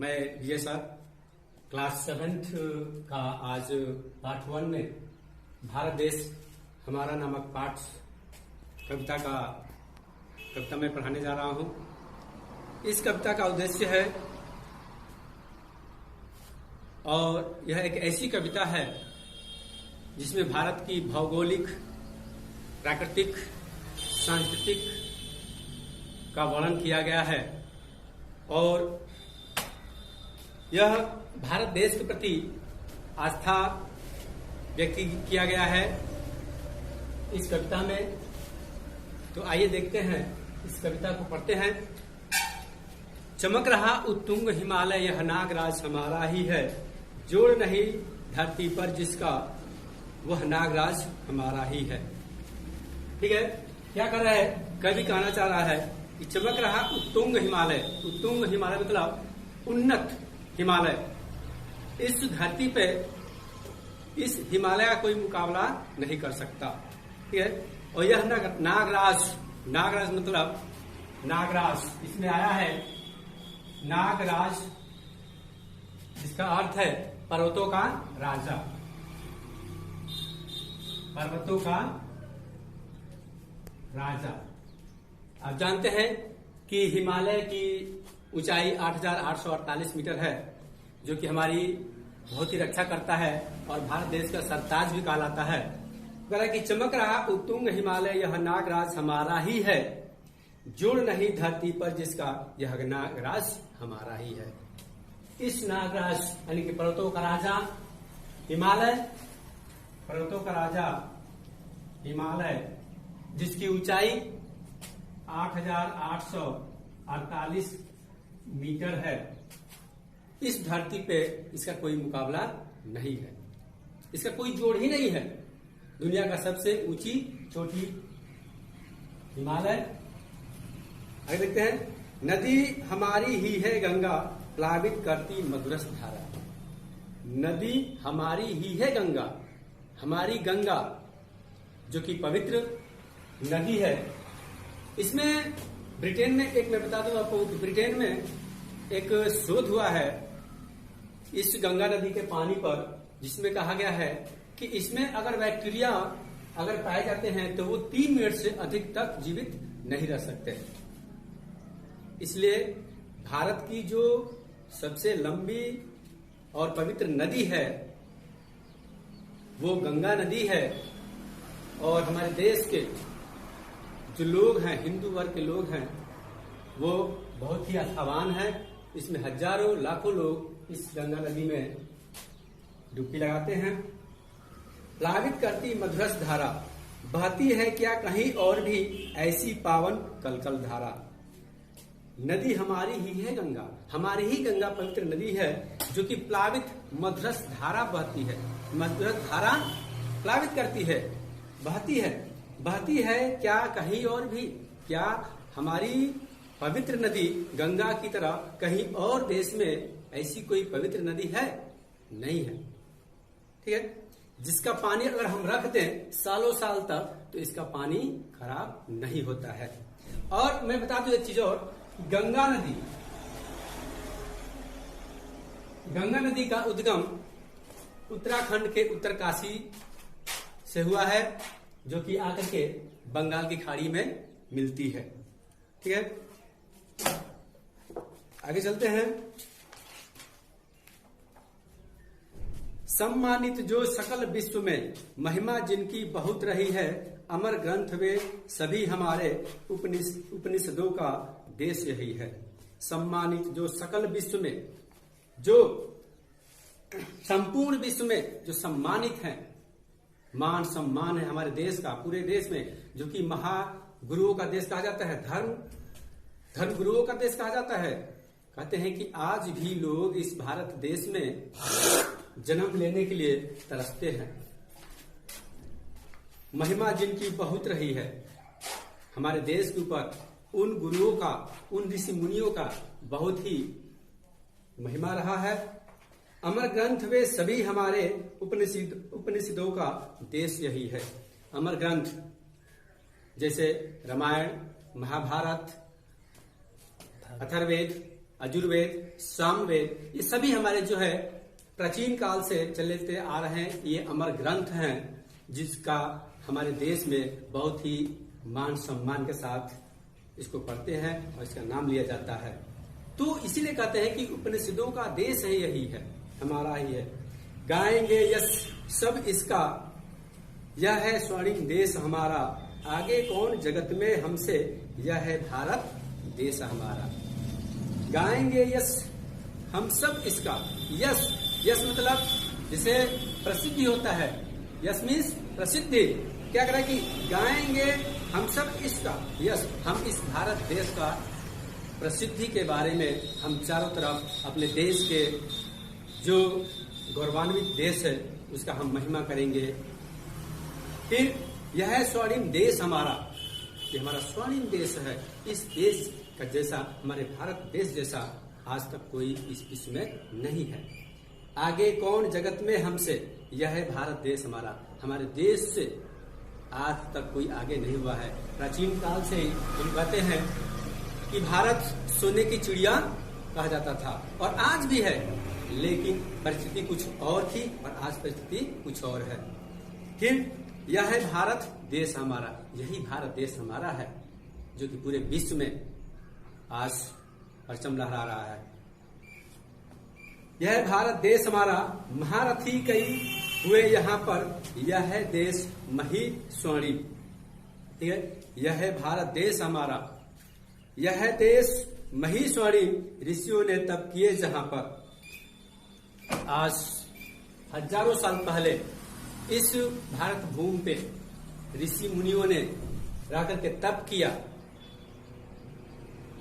मैं विजय sir class 7th का आज पार्ट 1 में भारत देश हमारा नामक पाठ कविता में पढ़ाने जा रहा हूं। इस कविता का उद्देश्य है और यह एक ऐसी कविता है जिसमें भारत की भौगोलिक, प्राकृतिक, सांस्कृतिक का वर्णन किया गया है और यह भारत देश के प्रति आस्था व्यक्त किया गया है इस कविता में। तो आइए देखते हैं, इस कविता को पढ़ते हैं। चमक रहा उत्तुंग हिमालय, यह नागराज हमारा ही है। जोड़ नहीं धरती पर जिसका, वह नागराज हमारा ही है। ठीक है, क्या कर रहा है कवि? कहना चाह रहा है कि चमक रहा उत्तुंग हिमालय। उत्तुंग हिमालय मतलब उन्नत हिमालय। इस धरती पे इस हिमालय का कोई मुकाबला नहीं कर सकता। ठीक है, और यह नागराज, नागराज मतलब नागराज, इसमें आया है नागराज, जिसका अर्थ है पर्वतों का राजा। पर्वतों का राजा। आप जानते हैं कि हिमालय की ऊंचाई 8,848 मीटर है, जो कि हमारी बहुत ही रक्षा करता है और भारत देश का सरताज भी कहलाता है। कह कि चमक रहा उत्तुंग हिमालय, यह नागराज हमारा ही है। जोड़ नहीं धरती पर जिसका, यह नागराज हमारा ही है। इस नागराज यानी कि पर्वतों का राजा हिमालय, पर्वतों का राजा हिमालय, जिसकी ऊंचाई 8,848 मीटर है, इस धरती पे इसका कोई मुकाबला नहीं है, इसका कोई जोड़ ही नहीं है। दुनिया का सबसे ऊंची चोटी हिमालय। आगे देखते हैं। नदी हमारी ही है गंगा, प्लावित करती मधुरस धारा। नदी हमारी ही है गंगा, हमारी गंगा जो कि पवित्र नदी है। इसमें ब्रिटेन में एक, मैं बता दूं आपको, ब्रिटेन में एक शोध हुआ है इस गंगा नदी के पानी पर, जिसमें कहा गया है कि इसमें अगर बैक्टीरिया अगर पाए जाते हैं तो वो 3 मिनट से अधिक तक जीवित नहीं रह सकते। इसलिए भारत की जो सबसे लंबी और पवित्र नदी है वो गंगा नदी है। और हमारे देश के जो लोग हैं, हिंदू वर्ग के लोग हैं, वो बहुत ही आस्थावान हैं। इसमें हजारों लाखों लोग इस गंगा नदी में डुबकी लगाते हैं। प्लावित करती मधुरस धारा, बहती है क्या कहीं और भी ऐसी पावन कलकल धारा। नदी हमारी ही है गंगा, हमारी ही गंगा पवित्र नदी है, जो कि प्लावित मधुरस धारा बहती है। मधुरस धारा प्लावित करती है, बहती है। बहती है क्या कहीं और भी? क्या हमारी पवित्र नदी गंगा की तरह कहीं और देश में ऐसी कोई पवित्र नदी है? नहीं है। ठीक है, जिसका पानी अगर हम रख दें सालों साल तक तो इसका पानी खराब नहीं होता है। और मैं बता दूं एक चीज और, गंगा नदी का उद्गम उत्तराखंड के उत्तरकाशी से हुआ है, जो कि आकर के बंगाल की खाड़ी में मिलती है। ठीक है, आगे चलते हैं। सम्मानित जो सकल विश्व में, महिमा जिनकी बहुत रही है। अमर ग्रंथ वे सभी हमारे, उपनिषदों का देश यही है। सम्मानित जो सकल विश्व में, जो संपूर्ण विश्व में जो सम्मानित है, मान सम्मान है हमारे देश का, पूरे देश में, जो कि महागुरुओं का देश कहा जाता है, धर्म गुरुओं का देश कहा जाता है। कहते हैं कि आज भी लोग इस भारत देश में जन्म लेने के लिए तरसते हैं। महिमा जिनकी बहुत रही है हमारे देश के ऊपर, उन गुरुओं का, उन ऋषि मुनियों का बहुत ही महिमा रहा है। अमर ग्रंथ वे सभी हमारे, उपनिषदों का देश यही है। अमर ग्रंथ जैसे रामायण, महाभारत, अथर्ववेद यजुर्वेद, सामवेद, ये सभी हमारे जो है प्राचीन काल से चलते आ रहे हैं। ये अमर ग्रंथ हैं जिसका हमारे देश में बहुत ही मान सम्मान के साथ इसको पढ़ते हैं और इसका नाम लिया जाता है। तो इसीलिए कहते हैं कि उपनिषदों का देश है, यही है, हमारा ही है। गाएंगे यश सब इसका, यह है स्वर्णिम देश हमारा, आगे कौन जगत में हमसे, यह है भारत देश हमारा। गाएंगे यश हम सब इसका, यश, यश मतलब जिसे प्रसिद्धि होता है, यश मीन्स प्रसिद्धि। क्या करें कि गाएंगे हम सब इसका यश, हम इस भारत देश का प्रसिद्धि के बारे में हम चारों तरफ अपने देश के जो गौरवान्वित देश है उसका हम महिमा करेंगे। फिर यह है स्वर्णिम देश हमारा, ये हमारा स्वर्णिम देश है। इस देश का जैसा, हमारे भारत देश जैसा आज तक कोई इस विश्व में नहीं है। आगे कौन जगत में हमसे, यह है भारत देश हमारा, हमारे देश से आज तक कोई आगे नहीं हुआ है। प्राचीन काल से ही हम कहते हैं कि भारत सोने की चिड़िया कहा जाता था और आज भी है, लेकिन परिस्थिति कुछ और थी और आज परिस्थिति कुछ और है। फिर यह है भारत देश हमारा, यही भारत देश हमारा है जो कि पूरे विश्व में आज परचम लहरा रहा है। यह है भारत देश हमारा, महारथी कई हुए यहाँ पर, यह है देश मही स्वर्णिम। ठीक है, यह है भारत देश हमारा, यह है देश मही स्वर्णिम, ऋषियों ने तब किए जहां पर। आज हजारों साल पहले इस भारत भूमि पे ऋषि मुनियों ने रहकर के तप किया,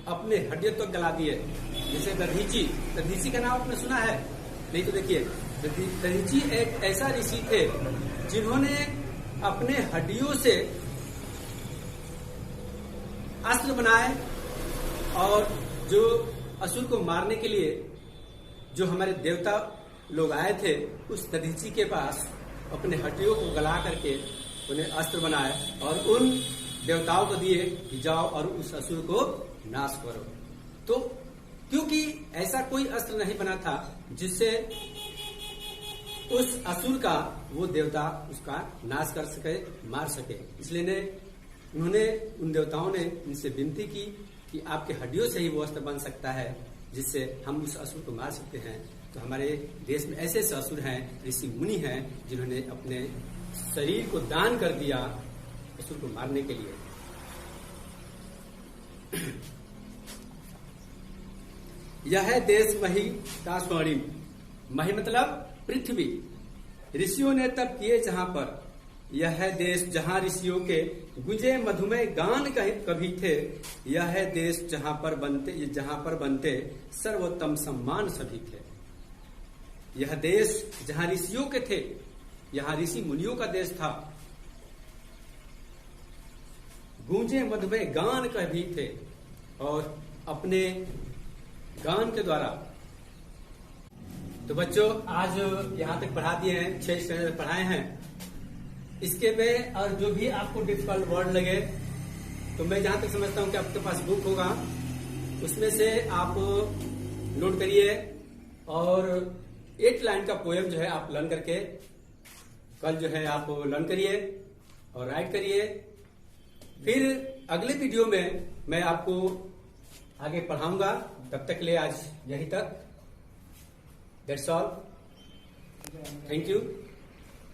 अपने हड्डियों तक गला दिए। जैसे दधीची, दधीची का नाम आपने सुना है? नहीं तो देखिए, दधीची एक ऐसा ऋषि थे जिन्होंने अपने हड्डियों से अस्त्र बनाए और जो असुर को मारने के लिए जो हमारे देवता लोग आए थे, उस दधीची के पास अपने हड्डियों को गला करके उन्हें अस्त्र बनाए और उन देवताओं को दिए कि जाओ और उस असुर को नाश करो। तो क्योंकि ऐसा कोई अस्त्र नहीं बना था जिससे उस असुर का वो देवता उसका नाश कर सके, मार सके, इसलिए उन्होंने, उन देवताओं ने इनसे विनती की कि आपके हड्डियों से ही वो अस्त्र बन सकता है जिससे हम उस असुर को मार सकते हैं। तो हमारे देश में ऐसे ऐसे असुर हैं, ऋषि मुनि हैं, जिन्होंने अपने शरीर को दान कर दिया असुर को मारने के लिए। यह है देश मही का स्वर्णिम, मही मतलब पृथ्वी, ऋषियों ने तब किए जहां पर, यह है देश जहां ऋषियों के गुंजे मधुमेह गान कभी थे, यह है देश जहां पर बनते सर्वोत्तम सम्मान सभी थे। यह देश जहां ऋषियों के थे, यहां ऋषि मुनियों का देश था, गूंजे मधुमेह गान कभी थे और अपने गान के द्वारा। तो बच्चों आज यहाँ तक पढ़ा दिए हैं, 6 स्टैंडर्ड पढ़ाए हैं। इसके में और जो भी आपको डिफिकल्ट वर्ड लगे तो मैं जहां तक समझता हूँ कि आपके पास बुक होगा, उसमें से आप नोट करिए और 8 लाइन का पोएम जो है आप लर्न करके कल जो है आप लर्न करिए और राइट करिए। फिर अगले वीडियो में मैं आपको आगे पढ़ाऊंगा। तब तक के लिए आज यहीं तक। That's all. Thank you.